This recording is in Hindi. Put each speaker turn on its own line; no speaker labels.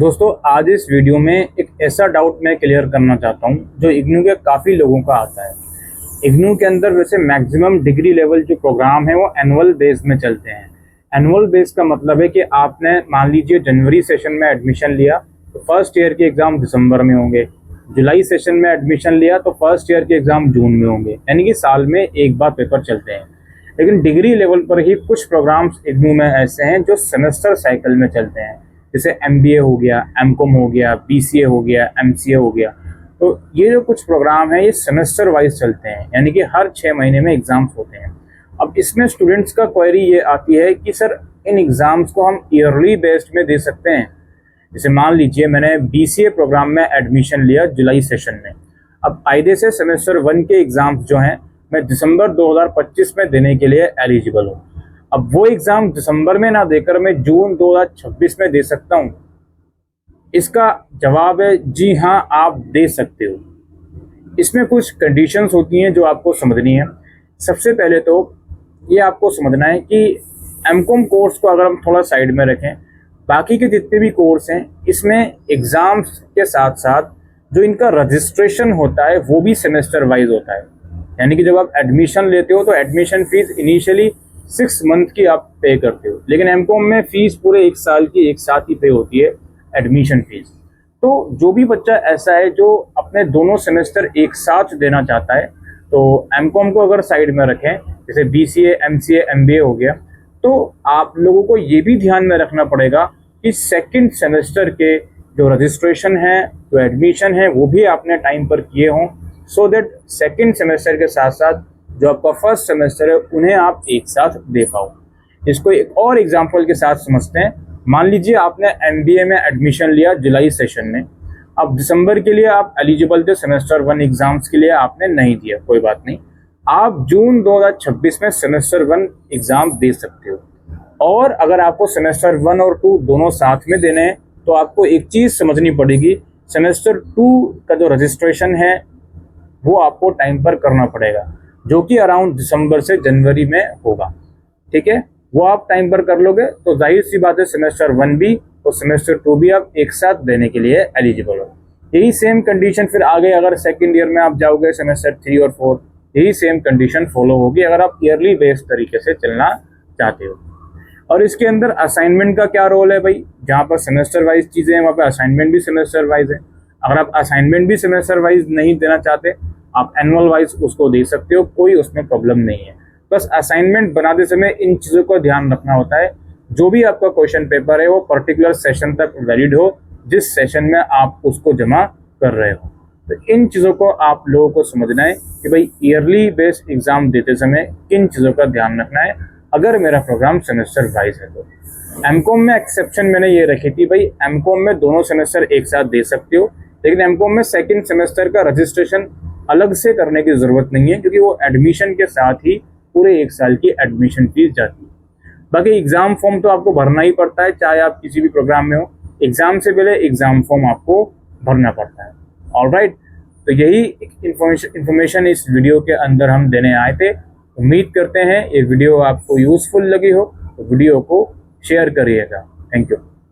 दोस्तों आज इस वीडियो में एक ऐसा डाउट मैं क्लियर करना चाहता हूं जो इग्नू के काफ़ी लोगों का आता है। इग्नू के अंदर वैसे मैक्सिमम डिग्री लेवल जो प्रोग्राम है वो एनुअल बेस में चलते हैं। एनुअल बेस का मतलब है कि आपने मान लीजिए जनवरी सेशन में एडमिशन लिया तो फर्स्ट ईयर के एग्ज़ाम दिसंबर में होंगे, जुलाई सेशन में एडमिशन लिया तो फर्स्ट ईयर के एग्ज़ाम जून में होंगे, यानी कि साल में एक बार पेपर चलते हैं। लेकिन डिग्री लेवल पर ही कुछ प्रोग्राम्स इग्नू में ऐसे हैं जो सेमेस्टर साइकिल में चलते हैं, जैसे MBA हो गया, MCOM हो गया, BCA हो गया, MCA हो गया। तो ये जो कुछ प्रोग्राम है ये सेमेस्टर वाइज चलते हैं, यानी कि हर 6 महीने में एग्ज़ाम्स होते हैं। अब इसमें स्टूडेंट्स का क्वेरी ये आती है कि सर इन एग्ज़ाम्स को हम ईयरली बेस्ड में दे सकते हैं। जैसे मान लीजिए मैंने BCA प्रोग्राम में एडमिशन लिया जुलाई सेशन में, अब कायदे से सेमेस्टर 1 के एग्ज़ाम्स जो हैं मैं दिसंबर 2025 में देने के लिए एलिजिबल हूँ। अब वो एग्ज़ाम दिसंबर में ना देकर मैं जून 2026 में दे सकता हूँ? इसका जवाब है जी हाँ, आप दे सकते हो। इसमें कुछ कंडीशंस होती हैं जो आपको समझनी है। सबसे पहले तो ये आपको समझना है कि MCOM कोर्स को अगर हम थोड़ा साइड में रखें, बाकी के जितने भी कोर्स हैं इसमें एग्ज़ाम्स के साथ साथ जो इनका रजिस्ट्रेशन होता है वो भी सेमेस्टर वाइज होता है। यानी कि जब आप एडमिशन लेते हो तो एडमिशन फीस इनिशियली 6 मंथ की आप पे करते हो, लेकिन MCOM में फ़ीस पूरे 1 साल की एक साथ ही पे होती है एडमिशन फीस। तो जो भी बच्चा ऐसा है जो अपने दोनों सेमेस्टर एक साथ देना चाहता है तो MCOM को अगर साइड में रखें, जैसे BCA, MCA, MBA हो गया, तो आप लोगों को ये भी ध्यान में रखना पड़ेगा कि सेकंड सेमेस्टर के जो रजिस्ट्रेशन है, जो एडमिशन है, वो भी आपने टाइम पर किए हों, सो दैट सेकंड सेमेस्टर के साथ साथ जो आपका फर्स्ट सेमेस्टर है उन्हें आप एक साथ दे पाओ। इसको एक और एग्जांपल के साथ समझते हैं। मान लीजिए आपने MBA में एडमिशन लिया जुलाई सेशन में, अब दिसंबर के लिए आप एलिजिबल थे, सेमेस्टर 1 एग्जाम्स के लिए आपने नहीं दिया, कोई बात नहीं, आप जून 2026 में सेमेस्टर 1 एग्ज़ाम दे सकते हो। और अगर आपको सेमेस्टर 1 और 2 दोनों साथ में देने हैं तो आपको एक चीज़ समझनी पड़ेगी, सेमेस्टर 2 का जो रजिस्ट्रेशन है वो आपको टाइम पर करना पड़ेगा, जो कि अराउंड दिसंबर से जनवरी में होगा। ठीक है, वो आप टाइम पर कर लोगे तो जाहिर सी बात है सेमेस्टर 1 भी और सेमेस्टर 2 भी आप एक साथ देने के लिए एलिजिबल हो। यही सेम कंडीशन फिर आगे अगर सेकेंड ईयर में आप जाओगे, सेमेस्टर 3 और 4, यही सेम कंडीशन फॉलो होगी अगर आप ईयरली बेस्ड तरीके से चलना चाहते हो। और इसके अंदर असाइनमेंट का क्या रोल है भाई? जहाँ पर सेमेस्टर वाइज चीज़ें हैं वहाँ पर असाइनमेंट भी सेमेस्टर वाइज है। अगर आप असाइनमेंट भी सेमेस्टर वाइज नहीं देना चाहते, आप एनुअल वाइज उसको दे सकते हो, कोई उसमें प्रॉब्लम नहीं है। बस असाइनमेंट बनाते समय इन चीज़ों का ध्यान रखना होता है, जो भी आपका क्वेश्चन पेपर है वो पर्टिकुलर सेशन तक वैलिड हो, जिस सेशन में आप उसको जमा कर रहे हो। तो इन चीज़ों को आप लोगों को समझना है कि भाई ईयरली बेस्ड एग्ज़ाम देते समय किन चीज़ों का ध्यान रखना है अगर मेरा प्रोग्राम सेमेस्टर वाइज है तो। MCOM में एक्सेप्शन मैंने ये रखी थी भाई, MCOM में दोनों सेमेस्टर एक साथ दे सकते हो, लेकिन MCOM में सेकेंड सेमेस्टर का रजिस्ट्रेशन अलग से करने की ज़रूरत नहीं है, क्योंकि वो एडमिशन के साथ ही पूरे 1 साल की एडमिशन फीस जाती है। बाकी एग्ज़ाम फॉर्म तो आपको भरना ही पड़ता है, चाहे आप किसी भी प्रोग्राम में हो, एग्ज़ाम से पहले एग्ज़ाम फॉर्म आपको भरना पड़ता है। ऑलराइट, तो यही इंफॉर्मेशन इस वीडियो के अंदर हम देने आए थे। उम्मीद करते हैं ये वीडियो आपको यूज़फुल लगी हो, तो वीडियो को शेयर करिएगा। Thank you.